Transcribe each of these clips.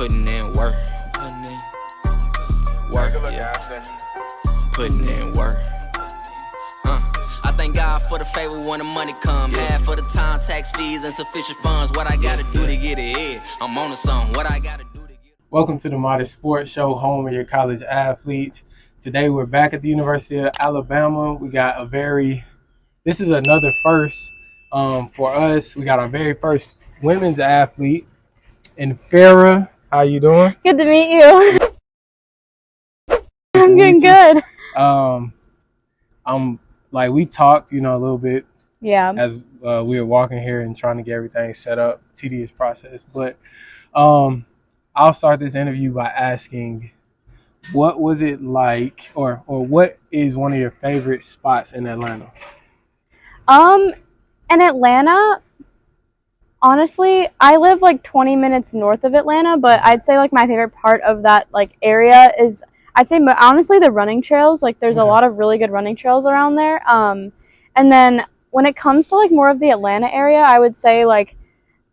putting in work. Work, yeah. Putting in work. I thank God for the favor when the money come. Half for the time, tax fees, and sufficient funds. What I gotta do to get ahead. I'm on to something. What I gotta do to get. Welcome to the Modest Sports Show, home of your college athletes. Today we're back at the University of Alabama. We got this is another first for us. We got our very first women's athlete, and Farrah. How you doing? Good to meet you. I'm doing good. We talked, a little bit. Yeah. As we were walking here and trying to get everything set up, tedious process. But I'll start this interview by asking, what was it like, or what is one of your favorite spots in Atlanta? In Atlanta, honestly, I live 20 minutes north of Atlanta, but I'd say my favorite part of that area is, I'd say honestly, the running trails. There's a lot of really good running trails around there. And then when it comes to more of the Atlanta area, I would say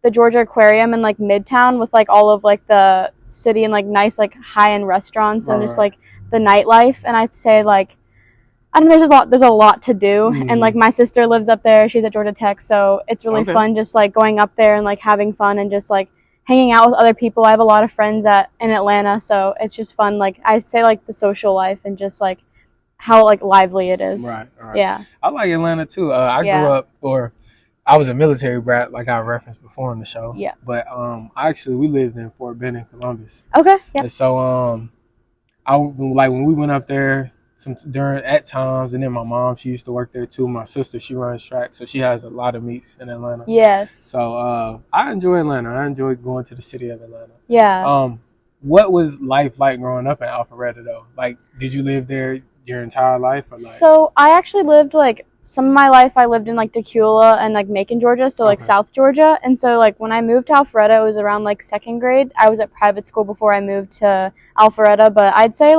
the Georgia Aquarium and Midtown with all of the city and nice high-end restaurants and just the nightlife. And I'd say I don't know, there's a lot to do. And my sister lives up there. She's at Georgia Tech, so it's really fun just going up there and having fun and just hanging out with other people. I have a lot of friends in Atlanta, so it's just fun. I'd say the social life and just how lively it is. Right. Yeah. I like Atlanta too. I grew up, or I was a military brat, like I referenced before on the show. Yeah. But we lived in Fort Benning, Columbus. Okay. Yeah. And so when we went up there at times, and then my mom, she used to work there too. My sister, she runs track, so she has a lot of meets in Atlanta. Yes. So I enjoy Atlanta. I enjoy going to the city of Atlanta. Yeah. What was life like growing up in Alpharetta though? Did you live there your entire life, or So I actually lived some of my life I lived in Tequila and Macon, Georgia, so South Georgia. And so when I moved to Alpharetta, it was around second grade. I was at private school before I moved to Alpharetta, but I'd say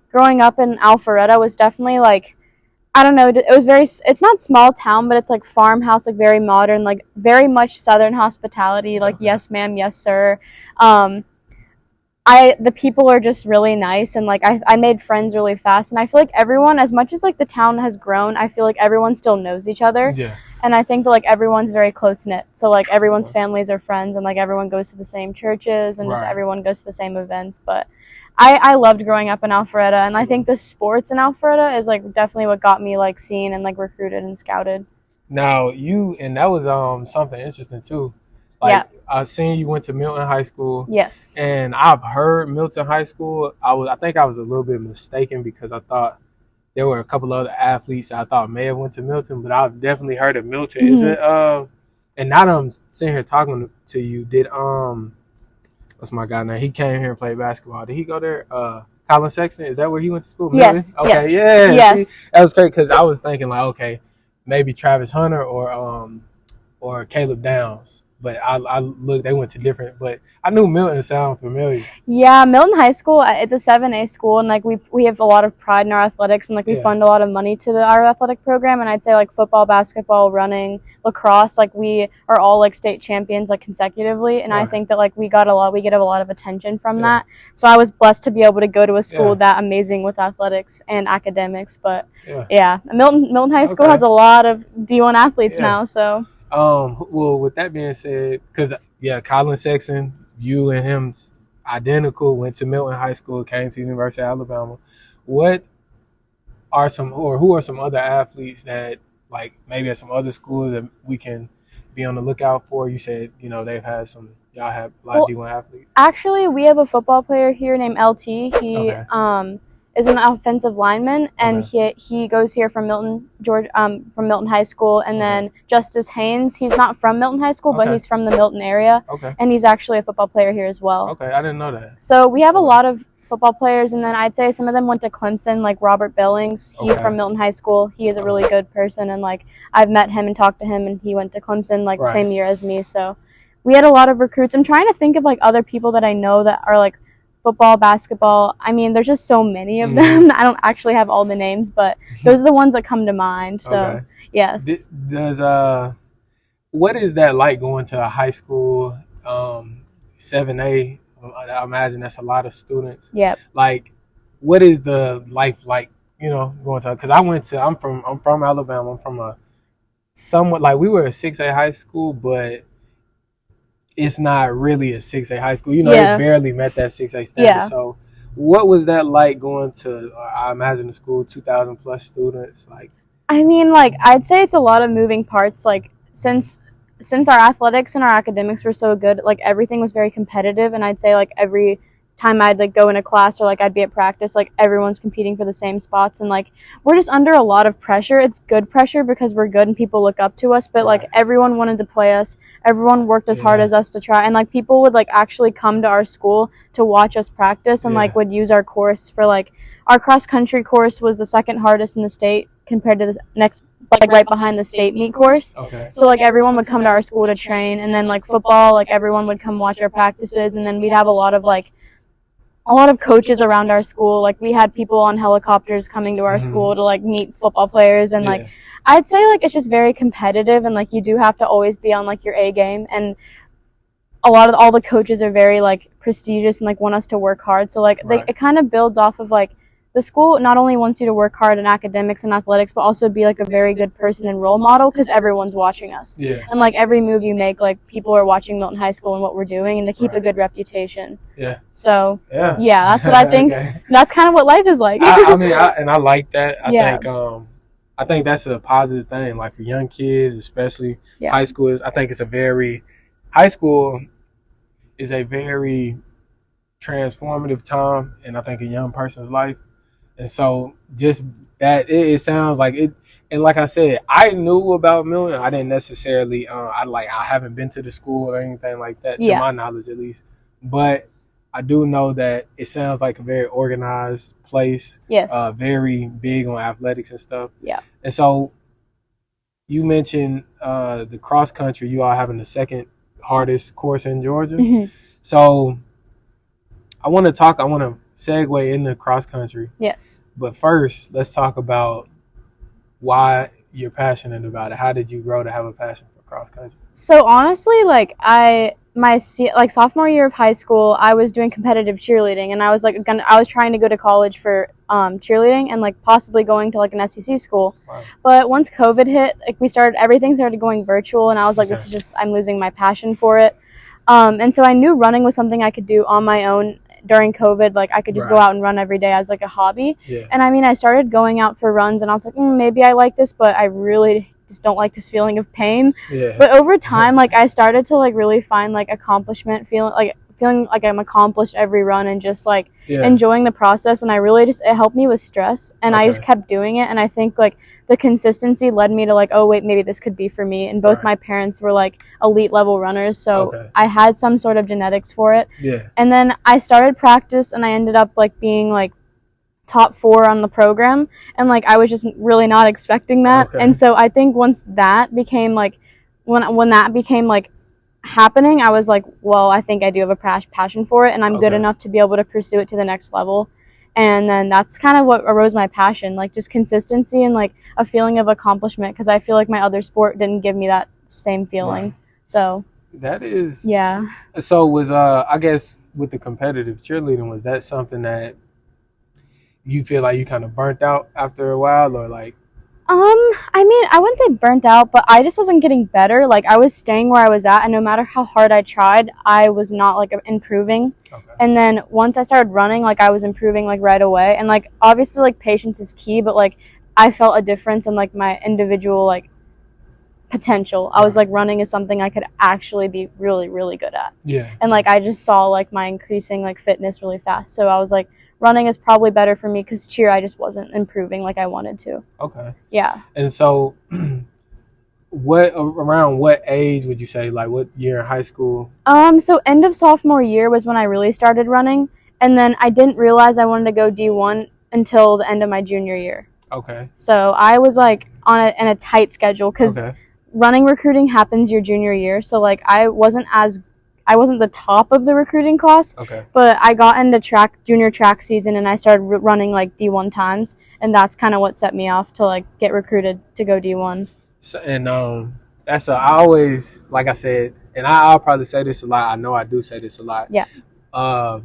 growing up in Alpharetta was definitely I don't know, it's not small town, but it's farmhouse, very modern, very much Southern hospitality, yes ma'am, yes sir. The people are just really nice, and I made friends really fast, and I feel everyone, as much as the town has grown, I feel everyone still knows each other. Yeah. And I think that everyone's very close knit, so everyone's families are friends, and everyone goes to the same churches, and just everyone goes to the same events. But I loved growing up in Alpharetta, and I think the sports in Alpharetta is definitely what got me seen and recruited and scouted. Now and that was something interesting too. I seen you went to Milton High School. Yes. And I've heard Milton High School. I think I was a little bit mistaken because I thought there were a couple other athletes that I thought may have went to Milton, but I've definitely heard of Milton. Mm-hmm. Is it and now that I'm sitting here talking to you, did what's my guy name? He came here and played basketball. Did he go there? Colin Sexton, is that where he went to school? Yes. Okay, yes. yeah. Yes. See, that was great because I was thinking okay, maybe Travis Hunter or Caleb Downs. But I looked, they went to different, but I knew Milton sounded familiar. Yeah, Milton High School, it's a 7A school, and we have a lot of pride in our athletics, and we fund a lot of money to our athletic program, and I'd say football, basketball, running, lacrosse, we are all state champions consecutively, and I think that we get a lot of attention from that. So I was blessed to be able to go to a school that amazing with athletics and academics. But Milton High School has a lot of D1 athletes now, so. Well, with that being said, because Colin Sexton, you and him identical, went to Milton High School, came to the University of Alabama. Who are some other athletes that maybe at some other schools that we can be on the lookout for? You said y'all have a lot of D1 athletes. Actually, we have a football player here named LT. He is an offensive lineman, and he goes here from Milton, Georgia, from Milton High School. And then Justice Haynes, he's not from Milton High School, but he's from the Milton area, and he's actually a football player here as well. Okay, I didn't know that. So we have a lot of football players, and then I'd say some of them went to Clemson, Robert Billings. He's from Milton High School. He is a really good person, and I've met him and talked to him, and he went to Clemson the same year as me. So we had a lot of recruits. I'm trying to think of other people that I know that are football, basketball. I mean, there's just so many of them. I don't actually have all the names, but those are the ones that come to mind. So, yes. What is that like going to a high school 7A I imagine that's a lot of students. Yep. Like, what is the life like? You know, going to, because I'm from Alabama. I'm from a somewhat, like, we were a 6A high school, but it's not really a 6A high school. You know, Yeah. it barely met that 6A standard. Yeah. So, what was that like going to? I imagine the school 2,000 plus students. Like, I mean, like, I'd say it's a lot of moving parts. Like, since our athletics and our academics were so good, like, everything was very competitive. And I'd say, like, every time I'd, like, go into class or, like, I'd be at practice, like, everyone's competing for the same spots. And, like, we're just under a lot of pressure. It's good pressure because we're good and people look up to us. But, like, everyone wanted to play us. Everyone worked as hard as us to try. And, like, people would, like, actually come to our school to watch us practice and, like, would use our course for, like, our cross-country course was the second hardest in the state compared to the next, like, right behind the state meet course. okay. So, like, everyone would come to our school to train. And then, like, football, like, everyone would come watch our practices. And then we'd have a lot of coaches around our school. Like, we had people on helicopters coming to our school to, like, meet football players. And, like, I'd say, like, it's just very competitive. And, like, you do have to always be on, like, your A game. And all the coaches are very, like, prestigious and, like, want us to work hard. So, like, it kind of builds off of, like, the school not only wants you to work hard in academics and athletics, but also be, like, a very good person and role model because everyone's watching us. Yeah. And, like, every move you make, like, people are watching Milton High School and what we're doing and to keep a good reputation. Yeah. So, yeah, that's what I think. Okay. That's kind of what life is like. I mean, I like that. I think that's a positive thing. Like, for young kids, especially high schoolers, I think high school is a very transformative time, and I think a young person's life. And so, just that, it sounds like it. And like I said, I knew about Milton. I didn't necessarily. I haven't been to the school or anything like that, to my knowledge at least. But I do know that it sounds like a very organized place. Yes. Very big on athletics and stuff. Yeah. And so, you mentioned the cross country. You all having the second hardest course in Georgia. Mm-hmm. So, I want to segue into cross country. Yes. But first, let's talk about why you're passionate about it. How did you grow to have a passion for cross country? So honestly, like, sophomore year of high school, I was doing competitive cheerleading, and I was trying to go to college for cheerleading and, like, possibly going to, like, an SEC school. Wow. But once COVID hit, like, everything started going virtual, and I was like, this is just, I'm losing my passion for it. And so I knew running was something I could do on my own during COVID. Like, I could just go out and run every day as, like, a hobby. Yeah. And I mean, I started going out for runs, and I was like, maybe I like this, but I really just don't like this feeling of pain. Yeah. But over time, like, I started to, like, really find, like, accomplishment, feeling like I'm accomplished every run and just, like, enjoying the process. And it helped me with stress, and I just kept doing it. And I think, like, the consistency led me to, like, oh wait, maybe this could be for me. And both my parents were, like, elite level runners, so I had some sort of genetics for it. Yeah. And then I started practice, and I ended up, like, being, like, top 4 on the program, and, like, I was just really not expecting that. And so I think once that became, like, when that became, like, happening, I was like, well, I think I do have a passion for it, and I'm good enough to be able to pursue it to the next level. And then that's kind of what arose my passion, like, just consistency and, like, a feeling of accomplishment, because I feel like my other sport didn't give me that same feeling. Right. So that is, yeah. So was I guess with the competitive cheerleading, was that something that you feel like you kind of burnt out after a while, or like? I mean, I wouldn't say burnt out, but I just wasn't getting better. Like, I was staying where I was at, and no matter how hard I tried, I was not, like, improving. And then once I started running, like, I was improving, like, right away. And, like, obviously, like, patience is key, but, like, I felt a difference in, like, my individual, like, potential. I was like, running is something I could actually be really, really good at. Yeah. And, like, I just saw, like, my increasing, like, fitness really fast. So I was like, running is probably better for me, because cheer, I just wasn't improving like I wanted to. Okay. Yeah. And so around what age would you say, like, what year in high school? So end of sophomore year was when I really started running, and then I didn't realize I wanted to go D1 until the end of my junior year. Okay. So I was, like, in a tight schedule, because running recruiting happens your junior year, so, like, I wasn't the top of the recruiting class, but I got into junior track season, and I started running, like, D1 times, and that's kind of what set me off to, like, get recruited to go D1. So, and I always, like I said, and I'll probably say this a lot. I know I do say this a lot. Yeah. I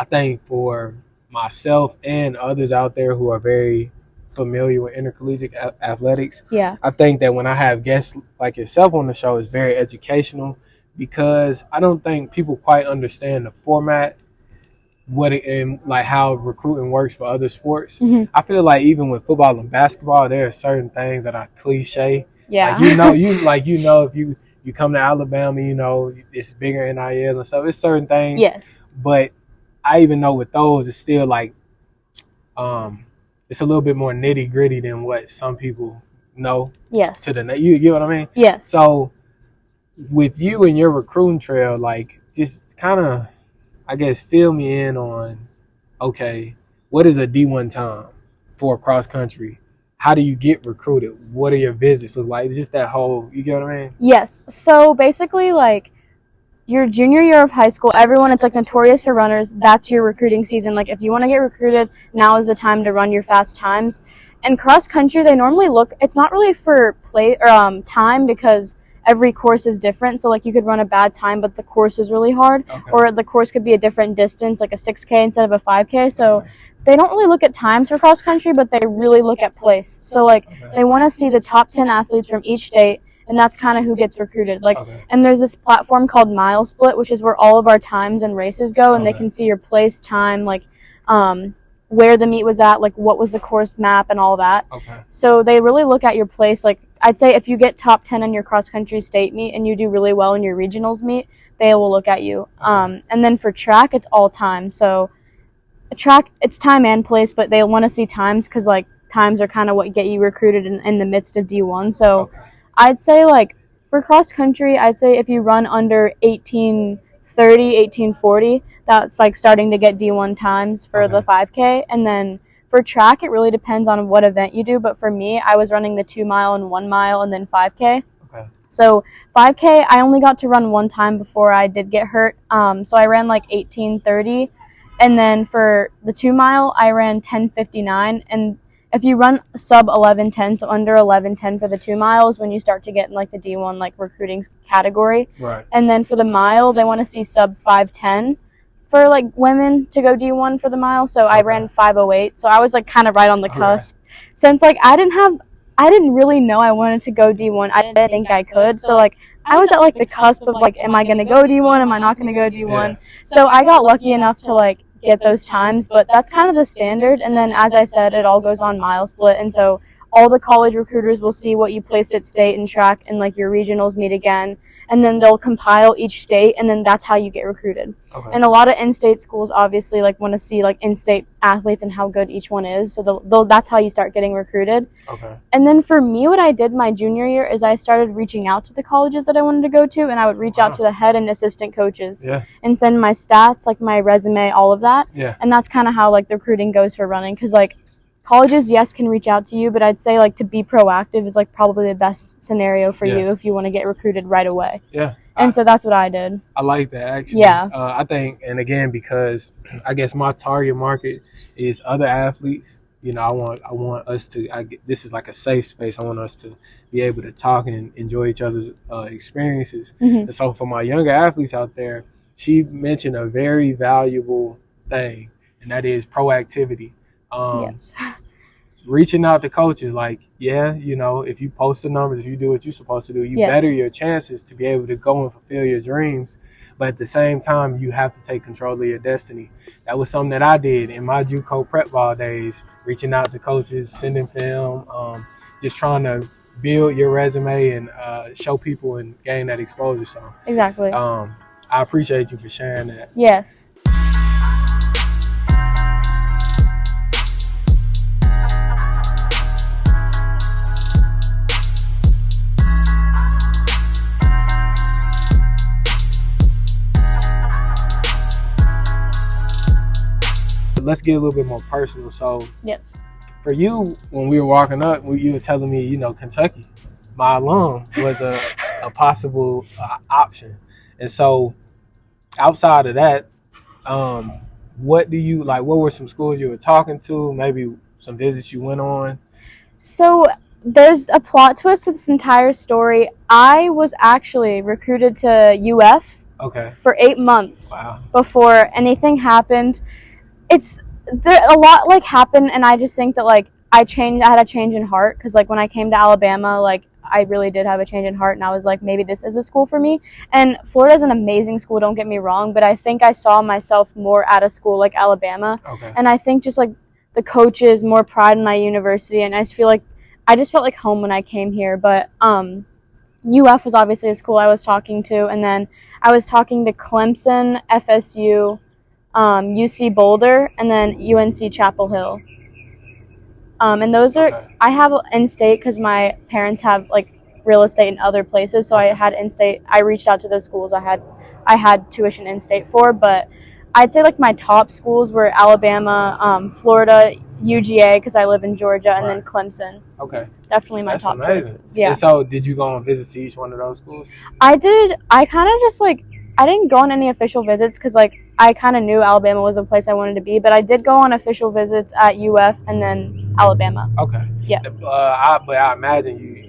think for myself and others out there who are very familiar with intercollegiate athletics, Yeah. I think that when I have guests like yourself on the show, it's very educational because I don't think people quite understand the format, what it and like how recruiting works for other sports. Mhm. I feel like even with football and basketball, there are certain things that are cliche. Yeah. Like you know if you come to Alabama, you know it's bigger NIL and stuff. It's certain things. Yes. But I even know with those, it's still like it's a little bit more nitty gritty than what some people know. Yes. You get what I mean? Yes. So with you and your recruiting trail, like just kind of, I guess, fill me in on, okay, what is a D1 time for cross country? How do you get recruited? What are your visits look like? It's just that whole, you get what I mean? Yes. So basically, like, your junior year of high school, everyone, it's like notorious for runners. That's your recruiting season. Like, if you want to get recruited, now is the time to run your fast times. And cross country, they normally look, it's not really for play or time because every course is different. So, like, you could run a bad time, but the course is really hard. Okay. Or the course could be a different distance, like a 6K instead of a 5K. So, they don't really look at times for cross country, but they really look at place. So, like, they want to see the top 10 athletes from each state, and that's kind of who gets recruited. Like, and there's this platform called Mile Split, which is where all of our times and races go, and they can see your place, time, like, where the meet was at, like, what was the course map and all that. So they really look at your place. Like, I'd say if you get top 10 in your cross country state meet and you do really well in your regionals meet, they will look at you. And then for track, it's all time. So track, it's time and place, but they want to see times because, like, times are kind of what get you recruited in the midst of D1. So I'd say, like, for cross country, I'd say if you run under 18:30, 18:40, that's like starting to get D1 times for the 5K. And then for track, it really depends on what event you do. But for me, I was running the 2 mile and 1 mile and then 5K. So 5K, I only got to run one time before I did get hurt. So I ran like 18:30. And then for the 2 mile, I ran 10:59. And if you run sub 11:10, so under 11:10 for the 2 miles, when you start to get in like the D1 like recruiting category. Right. And then for the mile, they want to see sub 5:10 for like women to go D1 for the mile. So I ran 5:08. So I was like kind of right on the cusp. Since like I didn't really know I wanted to go D1. I didn't think I could. So like I was at like the cusp of like, am I going to go D1? Am I not going to go D1? Yeah. So I got lucky enough to like get those times, but that's kind of the standard. And then as I said, it all goes on Mile Split. And so all the college recruiters will see what you placed at state and track and like your regionals meet again. And then they'll compile each state, and then that's how you get recruited. And a lot of in-state schools obviously like want to see like in-state athletes and how good each one is. So that's how you start getting recruited. And then for me, what I did my junior year is I started reaching out to the colleges that I wanted to go to, and I would reach out to the head and assistant coaches and send my stats, like my resume, all of that. And that's kind of how like the recruiting goes for running, because like colleges, yes, can reach out to you, but I'd say like to be proactive is like probably the best scenario for you if you want to get recruited right away. And so that's what I did. I like that, actually. I think, and again, because I guess my target market is other athletes. You know, I want us to. This is like a safe space. I want us to be able to talk and enjoy each other's experiences. And so, for my younger athletes out there, she mentioned a very valuable thing, and that is proactivity. Reaching out to coaches, like, you know, if you post the numbers, if you do what you're supposed to do, you better your chances to be able to go and fulfill your dreams. But at the same time, you have to take control of your destiny. That was something that I did in my JUCO prep ball days, reaching out to coaches, sending film, just trying to build your resume and show people and gain that exposure. So exactly. I appreciate you for sharing that. Yes. Let's get a little bit more personal. So, for you, when we were walking up, you were telling me, you know, Kentucky, my alum, was a possible option. And so, outside of that, what do you like? What were some schools you were talking to? Maybe some visits you went on? So there's a plot twist to this entire story. I was actually recruited to UF Okay. for 8 months Wow. before anything happened. It's there a lot like happened, and I just think that like I had a change in heart, because like when I came to Alabama, like I really did have a change in heart, and I was like, maybe this is a school for me. And Florida's an amazing school, don't get me wrong, but I think I saw myself more at a school like Alabama. Okay. And I think just like the coaches, more pride in my university, and I just felt like home when I came here. But UF was obviously a school I was talking to, and then I was talking to Clemson, FSU, UC Boulder, and then UNC Chapel Hill. And those are, Okay. I have in-state because my parents have like real estate in other places, so I had in-state. I reached out to those schools I had tuition in-state for, but I'd say like my top schools were Alabama, Florida, UGA because I live in Georgia, and then Clemson. Okay. Definitely my That's top amazing. choices. Yeah. And so, did you go on visits to each one of those schools? I did. I kind of just like, I didn't go on any official visits because like I kind of knew Alabama was a place I wanted to be, but I did go on official visits at UF and then Alabama. Okay. Yeah. But I imagine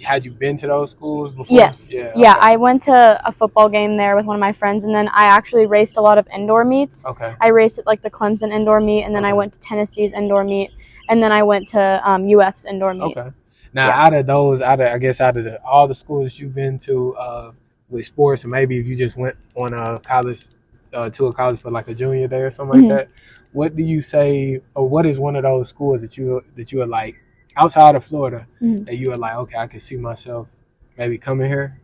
had you been to those schools before? Yes. Yeah. Yeah, Okay. I went to a football game there with one of my friends, and then I actually raced a lot of indoor meets. Okay. I raced at like the Clemson indoor meet, and then I went to Tennessee's indoor meet, and then I went to UF's indoor meet. Okay. Now, out of all the schools you've been to with sports, and maybe if you just went on a college to a college for like a junior day or something like that, what do you say, or what is one of those schools that you are like outside of Florida that you are like, okay, I can see myself maybe coming here?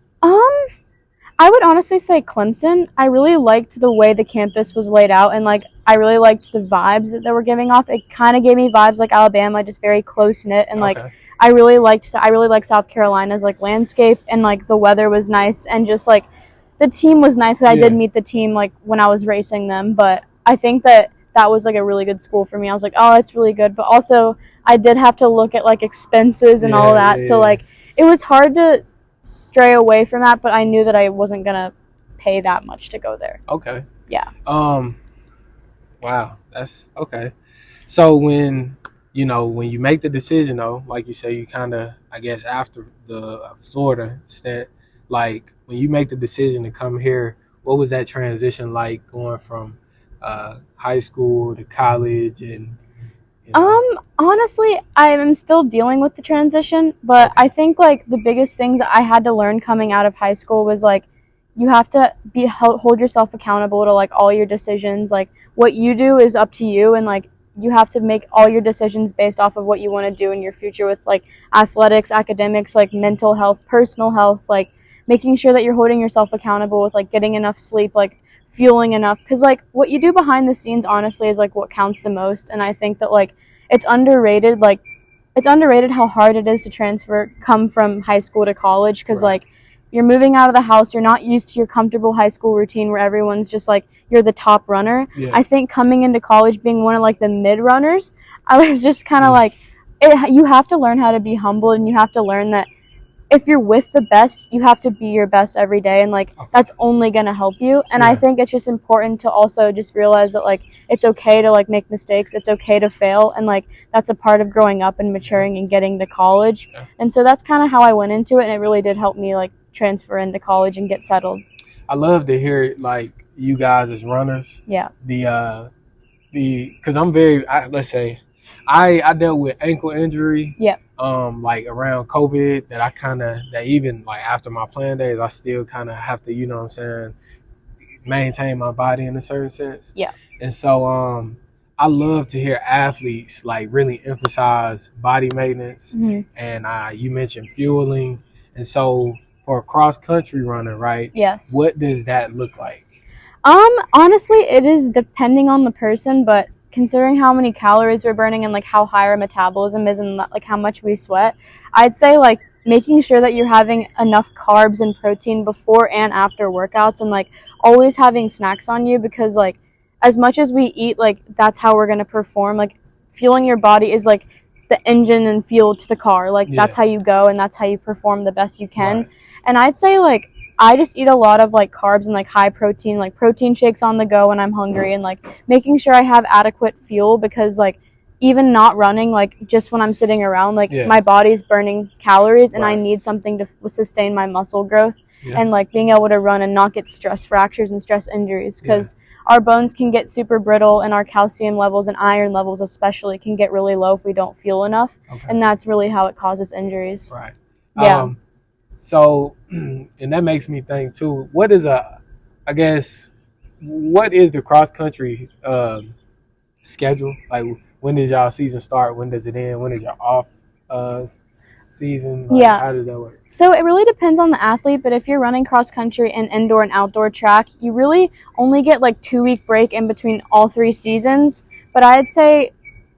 I would honestly say Clemson. I really liked the way the campus was laid out, and like I really liked the vibes that they were giving off. It kind of gave me vibes like Alabama, just very close knit, and like I really liked South Carolina's like landscape, and like the weather was nice, and just like the team was nice. I did meet the team like when I was racing them, but I think that was like a really good school for me. I was like, oh, it's really good, but also I did have to look at like expenses and all of that, so like it was hard to stray away from that, but I knew that I wasn't gonna pay that much to go there. Okay. Yeah. Wow, that's okay. So when you make the decision, though, like you say, you kind of, I guess, after the Florida stint, like when you make the decision to come here, what was that transition like going from high school to college? And honestly, I'm still dealing with the transition, but I think like the biggest things I had to learn coming out of high school was like you have to hold yourself accountable to like all your decisions. Like what you do is up to you, and like you have to make all your decisions based off of what you want to do in your future with like athletics, academics, like mental health, personal health, like making sure that you're holding yourself accountable with like getting enough sleep, like fueling enough, because like what you do behind the scenes honestly is like what counts the most. And I think that like it's underrated how hard it is to come from high school to college, because like you're moving out of the house, you're not used to your comfortable high school routine where everyone's just like you're the top runner. I think coming into college being one of like the mid runners, I was just kind of like you have to learn how to be humble, and you have to learn that if you're with the best, you have to be your best every day, and like that's only going to help you. And I think it's just important to also just realize that like it's okay to like make mistakes, it's okay to fail, and like that's a part of growing up and maturing and getting to college. And so that's kind of how I went into it, and it really did help me like transfer into college and get settled. I love to hear like you guys as runners. Yeah. Because I'm let's say I dealt with ankle injury. Yeah. Like around COVID, that even like after my playing days, I still kind of have to, maintain my body in a certain sense. Yeah. And so I love to hear athletes like really emphasize body maintenance, and you mentioned fueling, and so for a cross country runner, right? Yes. What does that look like? Honestly, it is depending on the person, but considering how many calories we're burning and like how high our metabolism is and like how much we sweat, I'd say like making sure that you're having enough carbs and protein before and after workouts, and like always having snacks on you, because like as much as we eat, like that's how we're going to perform. Like fueling your body is like the engine and fuel to the car. Like that's how you go, and that's how you perform the best you can. Right. And I'd say like I just eat a lot of like carbs and like high protein, like protein shakes on the go when I'm hungry, and like making sure I have adequate fuel, because like even not running, like just when I'm sitting around, like my body's burning calories, and I need something to sustain my muscle growth. and like being able to run and not get stress fractures and stress injuries, because our bones can get super brittle, and our calcium levels and iron levels especially can get really low if we don't fuel enough, and that's really how it causes injuries. Right. Yeah. So, and that makes me think too, what is the cross country schedule? Like, when does y'all season start? When does it end? When is your off season? Like, how does that work? So it really depends on the athlete, but if you're running cross country and indoor and outdoor track, you really only get like 2-week break in between all 3 seasons. But I'd say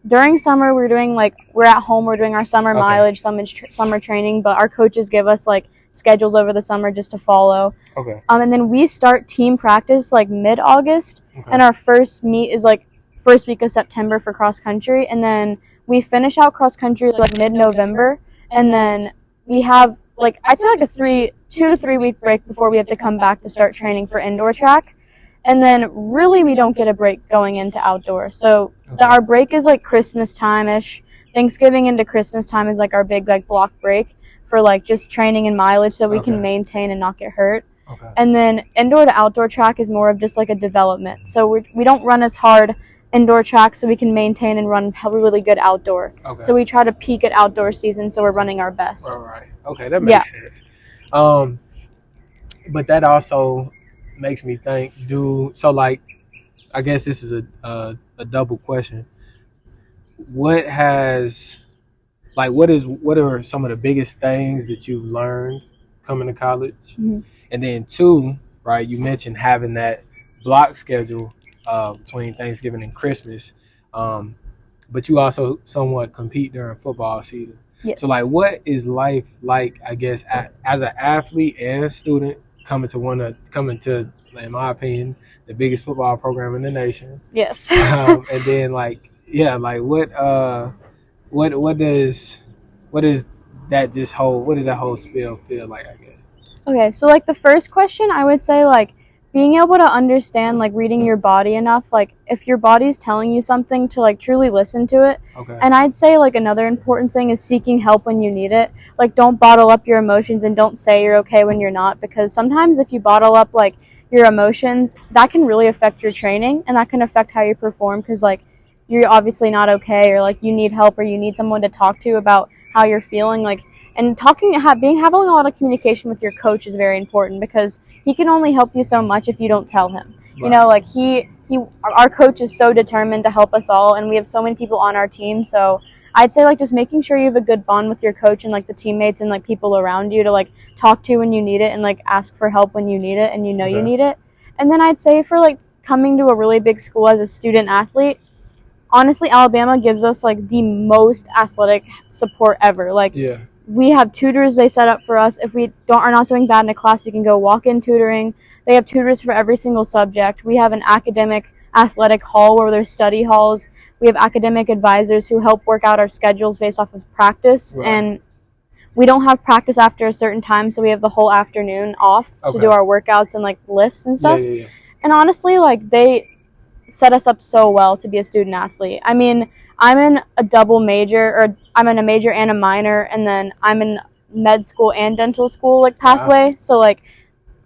during summer we're at home, we're doing our summer mileage, summer training, but our coaches give us like schedules over the summer just to follow. And then we start team practice like mid-August, and our first meet is like first week of September for cross country, and then we finish out cross country like mid-November, and then we have like I'd say like a 2 to 3 week break before we have to come back to start training for indoor track. And then really we don't get a break going into outdoor. So our break is like Christmas time-ish. Thanksgiving into Christmas time is like our big like block break for like just training and mileage, so we can maintain and not get hurt. And then indoor to outdoor track is more of just like a development. So we don't run as hard indoor track, so we can maintain and run really good outdoor. So we try to peak at outdoor season, so we're running our best. Right. Okay, that makes sense. But that also makes me think, like, I guess this is a double question. What are some of the biggest things that you've learned coming to college? And then 2, right, you mentioned having that block schedule between Thanksgiving and Christmas, but you also somewhat compete during football season. So like, what is life like, I guess, as an athlete and a student coming to, in my opinion, the biggest football program in the nation? And then like, what does that whole spiel feel like, I guess? Okay, so like the first question, I would say like being able to understand, like reading your body enough, like if your body's telling you something, to like truly listen to it. And I'd say like another important thing is seeking help when you need it. Like, don't bottle up your emotions and don't say you're okay when you're not, because sometimes if you bottle up like your emotions, that can really affect your training, and that can affect how you perform, because like you're obviously not okay, or like you need help, or you need someone to talk to about how you're feeling. Like, and having a lot of communication with your coach is very important, because he can only help you so much if you don't tell him. You know, like our coach is so determined to help us all, and we have so many people on our team. So I'd say like just making sure you have a good bond with your coach and like the teammates and like people around you to like talk to when you need it, and like ask for help when you need it and you know you need it. And then I'd say for like coming to a really big school as a student athlete, honestly, Alabama gives us like the most athletic support ever. Like, we have tutors they set up for us. If we are not doing bad in a class, we can go walk-in tutoring. They have tutors for every single subject. We have an academic athletic hall where there's study halls. We have academic advisors who help work out our schedules based off of practice. And we don't have practice after a certain time, so we have the whole afternoon off to do our workouts and like lifts and stuff. And honestly, like, they set us up so well to be a student athlete. I mean, I'm in a double major, or I'm in a major and a minor, and then I'm in med school and dental school like pathway. So like,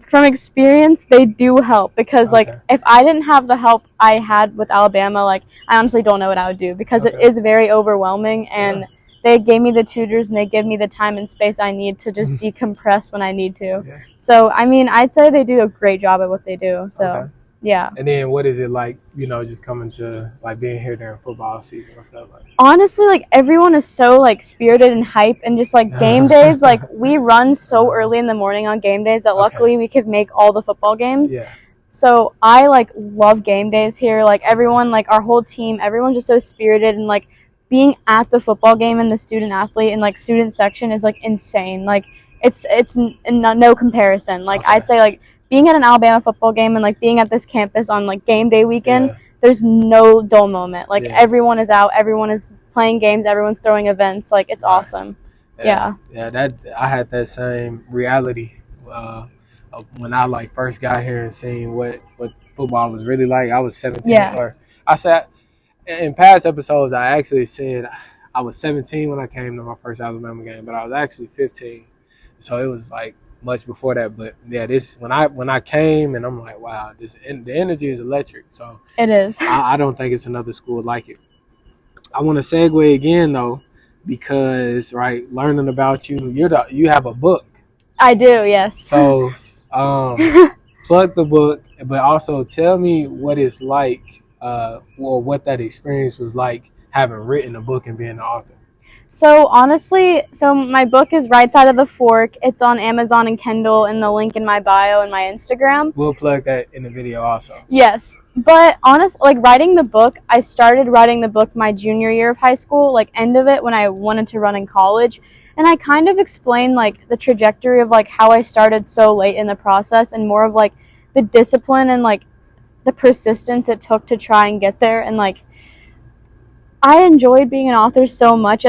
from experience, they do help, because like if I didn't have the help I had with Alabama, like I honestly don't know what I would do, because it is very overwhelming, and they gave me the tutors and they give me the time and space I need to just decompress when I need to. So I mean, I'd say they do a great job at what they do. So yeah. And then what is it like, just coming to like being here during football season and stuff like that? Honestly, like everyone is so like spirited and hype, and just like game days, like we run so early in the morning on game days that luckily we could make all the football games. So I like love game days here. Like everyone, like our whole team, everyone's just so spirited, and like being at the football game and the student athlete and like student section is like insane. Like it's no comparison. Like I'd say like being at an Alabama football game and like being at this campus on like game day weekend, there's no dull moment. Like everyone is out, everyone is playing games, everyone's throwing events. Like it's awesome. That I had that same reality when I like first got here and seeing what football was really like. I was 17, or I said in past episodes I actually said I was 17 when I came to my first Alabama game, but I was actually 15. So it was like much before that, but yeah, this when I came and I'm like, wow, the energy is electric. So It is. I don't think it's another school like it. I want to segue again though, because right, learning about you, you have a book. I do, yes. So plug the book, but also tell me what it's like, or what that experience was like having written a book and being an author. So honestly, my book is Right Side of the Fork. It's on Amazon and Kindle, and the link in my bio and my Instagram. We'll plug that in the video also. Yes, but like writing the book, I started writing the book my junior year of high school, like end of it when I wanted to run in college. And I kind of explained like the trajectory of like how I started so late in the process, and more of like the discipline and like the persistence it took to try and get there. And like I enjoyed being an author so much.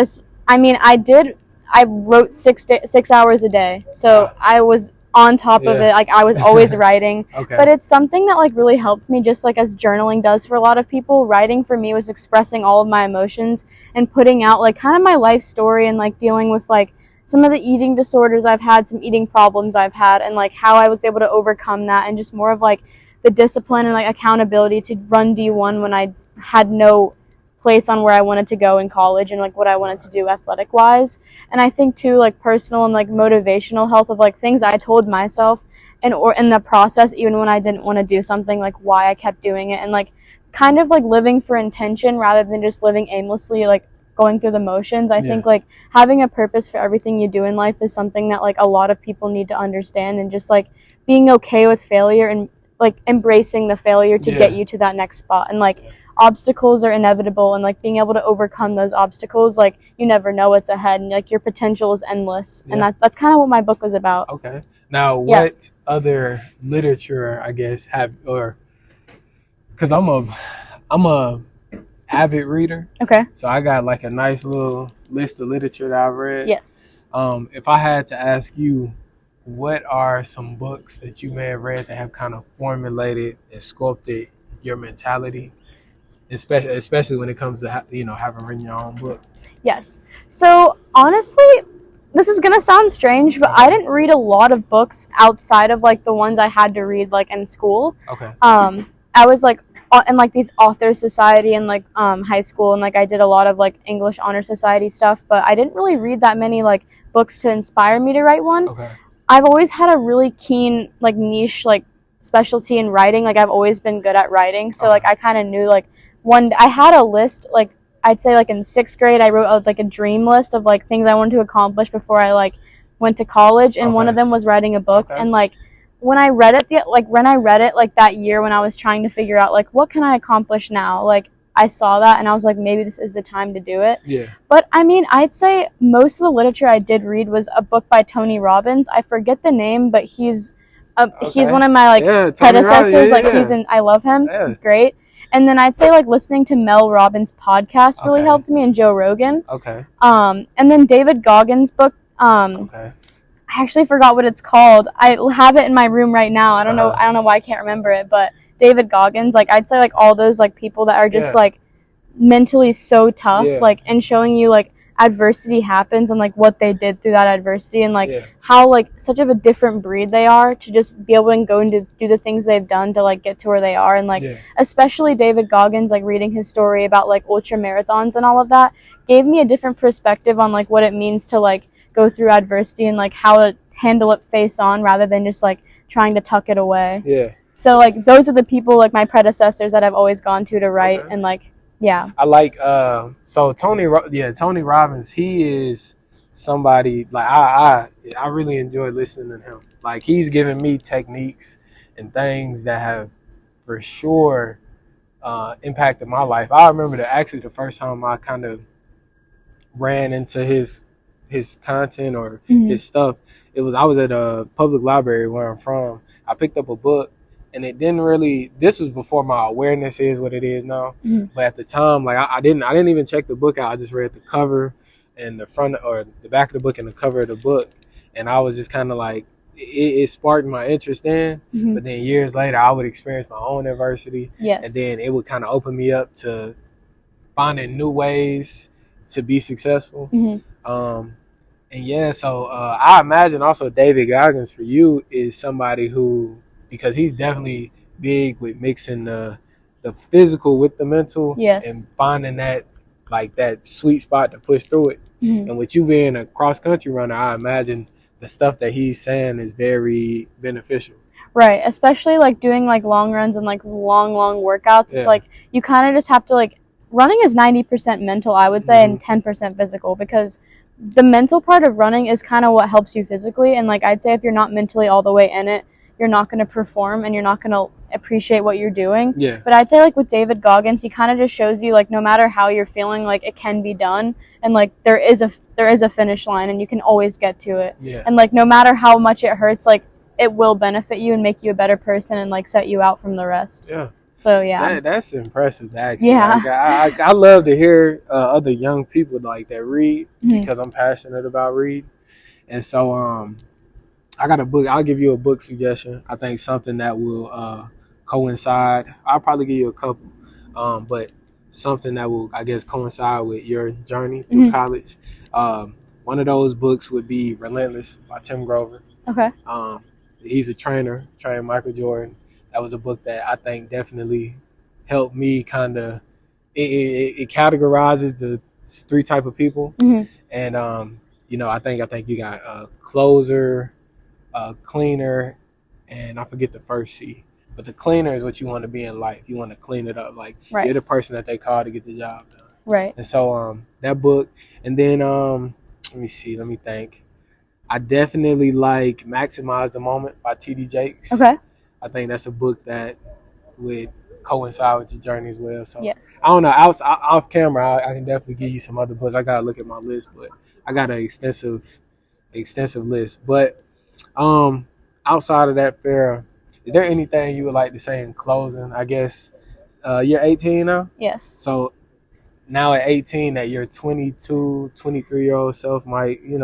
I wrote 6 hours a day, so I was on top of it. Like I was always writing. Okay. But it's something that like really helped me, just like as journaling does for a lot of people. Writing for me was expressing all of my emotions and putting out like kind of my life story, and like dealing with like some of the eating disorders I've had, some eating problems I've had, and like how I was able to overcome that, and just more of like the discipline and like accountability to run D1 when I had no place on where I wanted to go in college and like what I wanted to do athletic wise. And I think too, like personal and like motivational health of like things I told myself and or in the process, even when I didn't want to do something, like why I kept doing it, and like kind of like living for intention rather than just living aimlessly, like going through the motions. I think like having a purpose for everything you do in life is something that like a lot of people need to understand, and just like being okay with failure and like embracing the failure to get you to that next spot. And like obstacles are inevitable, and like being able to overcome those obstacles, like you never know what's ahead, and like your potential is endless. And that's kind of what my book was about. Okay. Now what other literature, I guess, have, or because I'm a avid reader. Okay. So I got like a nice little list of literature that I've read. Yes. If I had to ask you, what are some books that you may have read that have kind of formulated and sculpted your mentality, especially when it comes to having written your own book? Yes. So honestly, this is gonna sound strange, but I didn't read a lot of books outside of like the ones I had to read like in school. Okay. I was like in like these author society in like high school, and like I did a lot of like English honor society stuff, but I didn't really read that many like books to inspire me to write one. Okay. I've always had a really keen like niche like specialty in writing. Like I've always been good at writing, so like I kind of knew like I had a list, like I'd say like in 6th grade I wrote like a dream list of like things I wanted to accomplish before I like went to college, and one of them was writing a book. And like when I read it like that year when I was trying to figure out like what can I accomplish now, like I saw that and I was like, maybe this is the time to do it. Yeah. But I mean, I'd say most of the literature I did read was a book by Tony Robbins. I forget the name, but he's one of my like predecessors. I love him. Yeah. He's great. And then I'd say like listening to Mel Robbins' podcast really helped me, and Joe Rogan. Okay. And then David Goggins' book. I actually forgot what it's called. I have it in my room right now. I don't know why I can't remember it, but David Goggins, like I'd say like all those like people that are just like mentally so tough, like, and showing you like adversity happens and like what they did through that adversity, and like how like such of a different breed they are to just be able to go and do the things they've done to like get to where they are. And like especially David Goggins, like reading his story about like ultra marathons and all of that gave me a different perspective on like what it means to like go through adversity and like how to handle it face on rather than just like trying to tuck it away. Yeah. So like those are the people like my predecessors that I've always gone to write. And like I like so Tony Robbins, he is somebody like I really enjoy listening to him. Like he's given me techniques and things that have for sure impacted my life. I remember the first time I kind of ran into his content or his stuff, I was at a public library where I'm from. I picked up a book, and it didn't really, this was before my awareness is what it is now. But at the time, like I didn't even check the book out. I just read the cover and the front or the back of the book and the cover of the book, and I was just kind of like, it sparked my interest in. But then years later, I would experience my own adversity, and then it would kind of open me up to finding new ways to be successful. And yeah, so I imagine also David Goggins for you is somebody who, because he's definitely big with mixing the physical with the mental, Yes. and finding that like that sweet spot to push through it. Mhm. And with you being a cross country runner, I imagine the stuff that he's saying is very beneficial. Right, especially like doing like long runs and like long workouts. Yeah. It's like you kind of just have to like running is 90% mental, I would say, and 10% physical, because the mental part of running is kind of what helps you physically. And like I'd say if you're not mentally all the way in it, you're not going to perform and you're not going to appreciate what you're doing. Yeah. But I'd say like with David Goggins, he kind of just shows you like no matter how you're feeling, like it can be done, and like there is a finish line and you can always get to it. Yeah. And like no matter how much it hurts, like it will benefit you and make you a better person and like set you out from the rest. Yeah. So yeah. That's impressive actually. Yeah. Like, I love to hear other young people like that read, Mhm. because I'm passionate about reading. And so I got a book. I'll give you a book suggestion. I think something that will coincide. I'll probably give you a couple, but something that will, I guess, coincide with your journey through college. One of those books would be Relentless by Tim Grover. Okay. He's a trained Michael Jordan. That was a book that I think definitely helped me kind of, it categorizes the three type of people. Mhm. And, I think you got a closer, a cleaner, and I forget the first C. But the cleaner is what you want to be in life. You want to clean it up. Like, Right. you're the person that they call to get the job done. Right. And so that book. And then let me think. I definitely like Maximize the Moment by T.D. Jakes. Okay. I think that's a book that would coincide with your journey as well. So Yes. I don't know. Off camera, I can definitely give you some other books. I gotta look at my list, but I got an extensive list. But outside of that, Farrah, is there anything you would like to say in closing? I guess you're 18 now. Yes. So now at 18, that your 22, 23-year-old self might, you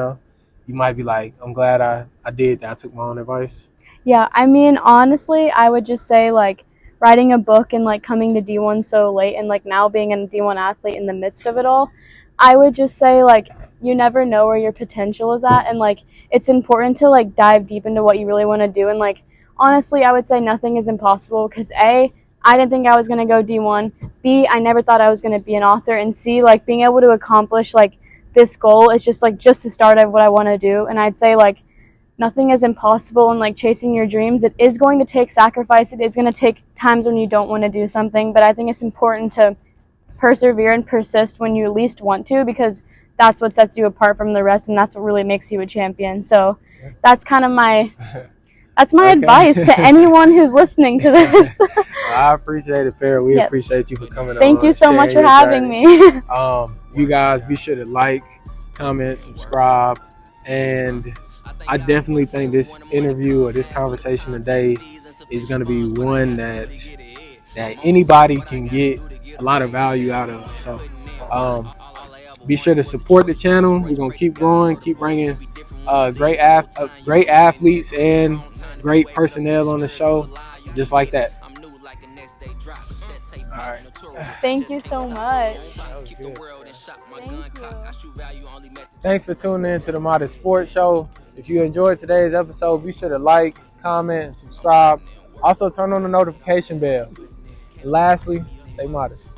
might be like, I'm glad I did that. I took my own advice. Yeah, I mean, honestly, I would just say, like, writing a book and, like, coming to D1 so late and, like, now being a D1 athlete in the midst of it all, I would just say, like, you never know where your potential is at, and, like, it's important to, like, dive deep into what you really want to do, and, like, honestly, I would say nothing is impossible, because A, I didn't think I was going to go D1, B, I never thought I was going to be an author, and C, like, being able to accomplish, like, this goal is just, like, just the start of what I want to do, and I'd say, like, nothing is impossible in like chasing your dreams. It is going to take sacrifice. It is going to take times when you don't want to do something, but I think it's important to persevere and persist when you least want to, because that's what sets you apart from the rest, and that's what really makes you a champion. So that's kind of my advice to anyone who's listening to this. Well, I appreciate it, Farrah. We Yes. appreciate you for coming on. Thank you so much for sharing your having journey. me. You guys be sure to like, comment, subscribe, and I definitely think this interview or this conversation today is going to be one that anybody can get a lot of value out of. So be sure to support the channel. We're going to keep growing, keep bringing great athletes and great personnel on the show, just like that. All right. Thank you so much. That was good. Thank you. Thanks for tuning in to the Modest Sports Show. If you enjoyed today's episode, be sure to like, comment, and subscribe. Also, turn on the notification bell. And lastly, stay modest.